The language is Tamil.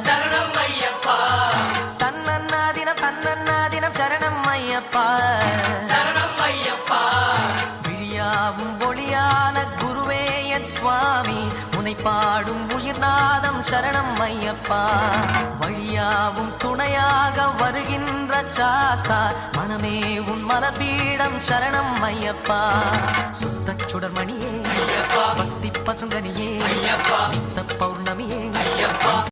சரணம் ஐயப்பா. தன்னன்னாதினம் தன்னன்னாதினம் சரணம் ஐயப்பா. சரணம் ஐயப்பா. விழியாவும் ஒளியான குருவே என் சுவாமி, உனை பாடும் உயிர்நாதம் சரணம் ஐயப்பா. வழியாவும் துணையாக வருகின்ற சாஸ்தா, மனமே உன் மலபீடம் சரணம் ஐயப்பா. சுத்த சுடர்மணியே, பக்தி பசுங்கனியே, பௌர்ணமி